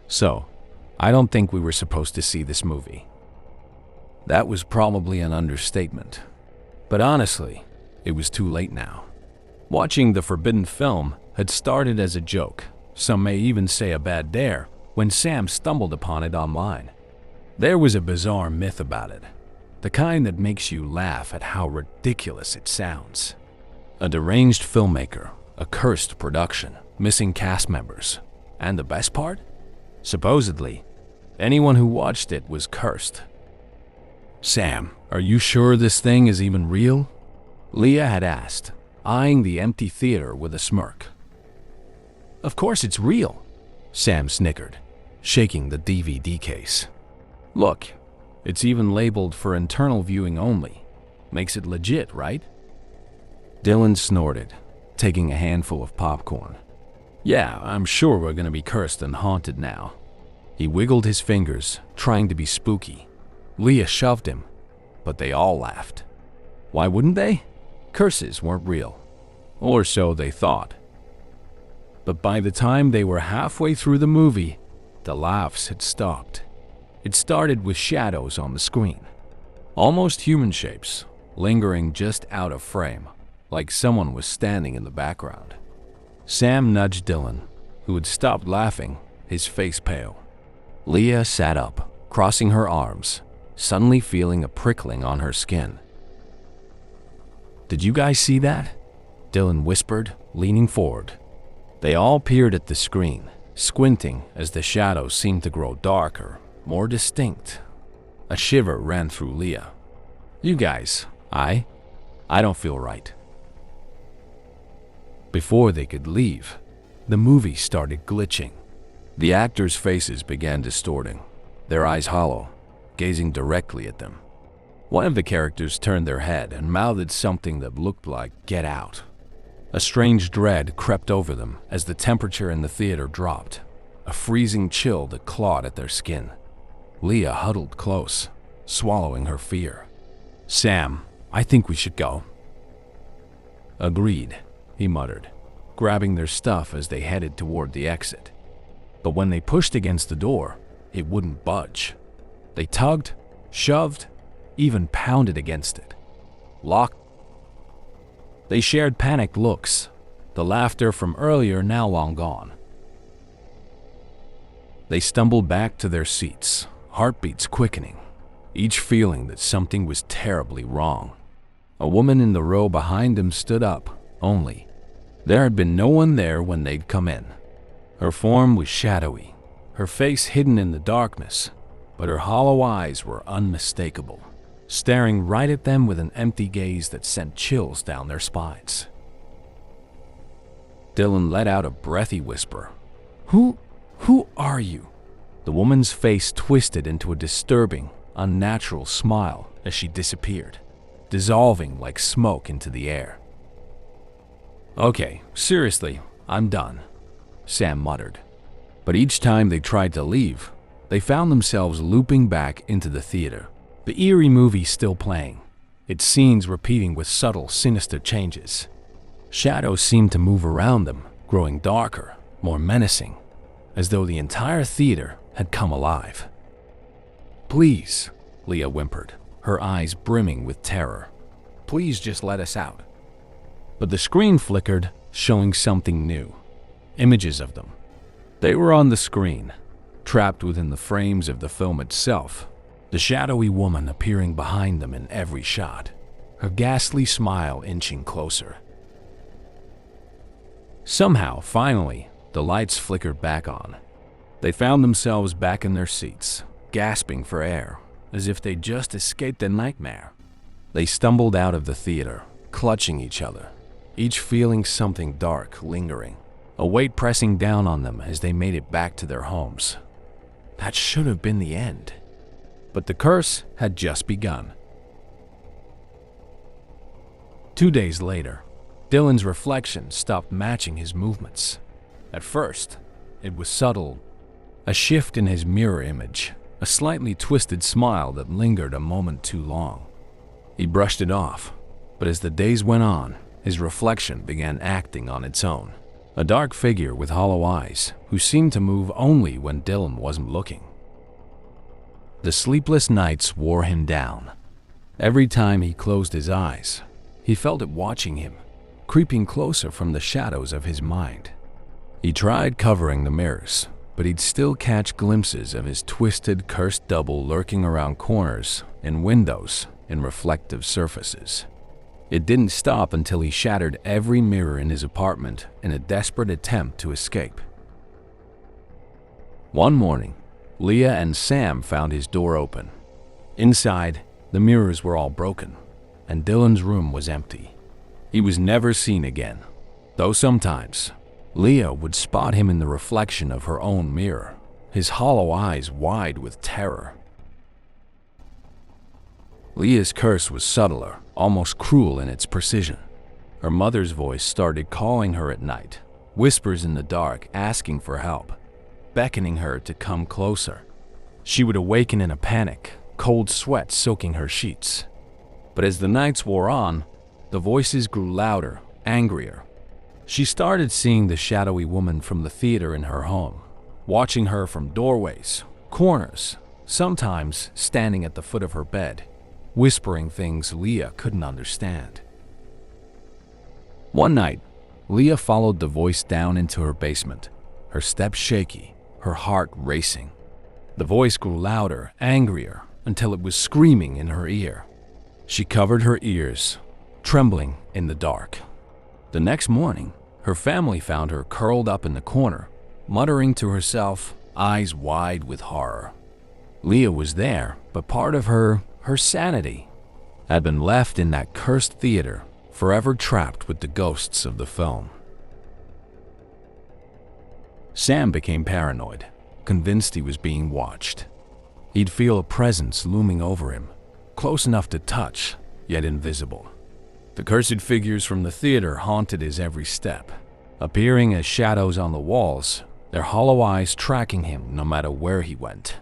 So, I don't think we were supposed to see this movie. That was probably an understatement. But honestly, it was too late now. Watching the forbidden film had started as a joke, some may even say a bad dare, when Sam stumbled upon it online. There was a bizarre myth about it, the kind that makes you laugh at how ridiculous it sounds. A deranged filmmaker, a cursed production, missing cast members, and the best part? Supposedly, anyone who watched it was cursed. "Sam, are you sure this thing is even real?" Leah had asked, eyeing the empty theater with a smirk. "Of course it's real," Sam snickered, shaking the DVD case. "Look, it's even labeled for internal viewing only. Makes it legit, right?" Dylan snorted, taking a handful of popcorn. "Yeah, I'm sure we're gonna be cursed and haunted now." He wiggled his fingers, trying to be spooky. Leah shoved him, but they all laughed. Why wouldn't they? Curses weren't real. Or so they thought. But by the time they were halfway through the movie, the laughs had stopped. It started with shadows on the screen. Almost human shapes, lingering just out of frame, like someone was standing in the background. Sam nudged Dylan, who had stopped laughing, his face pale. Leah sat up, crossing her arms, suddenly feeling a prickling on her skin. "Did you guys see that?" Dylan whispered, leaning forward. They all peered at the screen, squinting as the shadows seemed to grow darker, more distinct. A shiver ran through Leah. "You guys, I don't feel right." Before they could leave, the movie started glitching. The actors' faces began distorting, their eyes hollow, gazing directly at them. One of the characters turned their head and mouthed something that looked like "get out." A strange dread crept over them as the temperature in the theater dropped, a freezing chill that clawed at their skin. Leah huddled close, swallowing her fear. "Sam, I think we should go." "Agreed," he muttered, grabbing their stuff as they headed toward the exit. But when they pushed against the door, it wouldn't budge. They tugged, shoved, even pounded against it. Locked. They shared panicked looks, the laughter from earlier now long gone. They stumbled back to their seats, heartbeats quickening, each feeling that something was terribly wrong. A woman in the row behind them stood up, only there had been no one there when they'd come in. Her form was shadowy, her face hidden in the darkness, but her hollow eyes were unmistakable, staring right at them with an empty gaze that sent chills down their spines. Dylan let out a breathy whisper. Who are you?" The woman's face twisted into a disturbing, unnatural smile as she disappeared, dissolving like smoke into the air. "Okay, seriously, I'm done," Sam muttered. But each time they tried to leave, they found themselves looping back into the theater. The eerie movie still playing, its scenes repeating with subtle, sinister changes. Shadows seemed to move around them, growing darker, more menacing, as though the entire theater had come alive. "Please," Leah whimpered, her eyes brimming with terror. "Please just let us out." But the screen flickered, showing something new. Images of them. They were on the screen, trapped within the frames of the film itself, the shadowy woman appearing behind them in every shot, her ghastly smile inching closer. Somehow, finally, the lights flickered back on. They found themselves back in their seats, gasping for air, as if they'd just escaped a nightmare. They stumbled out of the theater, clutching each other, each feeling something dark lingering, a weight pressing down on them as they made it back to their homes. That should have been the end. But the curse had just begun. 2 days later, Dylan's reflection stopped matching his movements. At first, it was subtle, a shift in his mirror image, a slightly twisted smile that lingered a moment too long. He brushed it off, but as the days went on, his reflection began acting on its own, a dark figure with hollow eyes who seemed to move only when Dylan wasn't looking. The sleepless nights wore him down. Every time he closed his eyes, he felt it watching him, creeping closer from the shadows of his mind. He tried covering the mirrors, but he'd still catch glimpses of his twisted, cursed double lurking around corners and windows and reflective surfaces. It didn't stop until he shattered every mirror in his apartment in a desperate attempt to escape. One morning, Leah and Sam found his door open. Inside, the mirrors were all broken, and Dylan's room was empty. He was never seen again, though sometimes Leah would spot him in the reflection of her own mirror, his hollow eyes wide with terror. Leah's curse was subtler, almost cruel in its precision. Her mother's voice started calling her at night, whispers in the dark asking for help, beckoning her to come closer. She would awaken in a panic, cold sweat soaking her sheets. But as the nights wore on, the voices grew louder, angrier. She started seeing the shadowy woman from the theater in her home, watching her from doorways, corners, sometimes standing at the foot of her bed, whispering things Leah couldn't understand. One night, Leah followed the voice down into her basement, her steps shaky, her heart racing. The voice grew louder, angrier, until it was screaming in her ear. She covered her ears, trembling in the dark. The next morning, her family found her curled up in the corner, muttering to herself, eyes wide with horror. Leah was there, but part of her sanity, had been left in that cursed theater, forever trapped with the ghosts of the film. Sam became paranoid, convinced he was being watched. He'd feel a presence looming over him, close enough to touch, yet invisible. The cursed figures from the theater haunted his every step, appearing as shadows on the walls, their hollow eyes tracking him no matter where he went.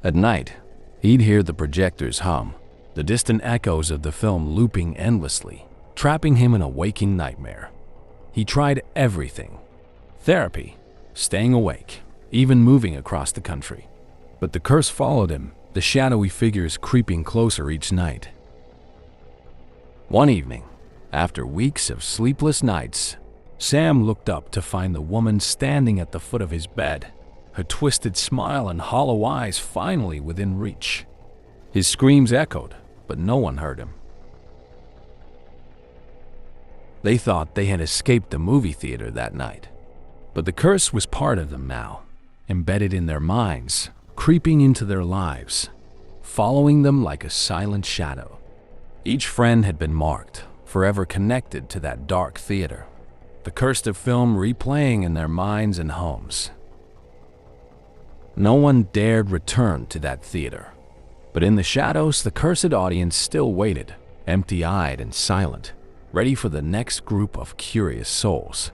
At night, he'd hear the projectors hum, the distant echoes of the film looping endlessly, trapping him in a waking nightmare. He tried everything: therapy, staying awake, even moving across the country. But the curse followed him, the shadowy figures creeping closer each night. One evening, after weeks of sleepless nights, Sam looked up to find the woman standing at the foot of his bed, her twisted smile and hollow eyes finally within reach. His screams echoed, but no one heard him. They thought they had escaped the movie theater that night, but the curse was part of them now, embedded in their minds, creeping into their lives, following them like a silent shadow. Each friend had been marked, forever connected to that dark theater, the curse of film replaying in their minds and homes. No one dared return to that theater, but in the shadows, the cursed audience still waited, empty-eyed and silent, ready for the next group of curious souls.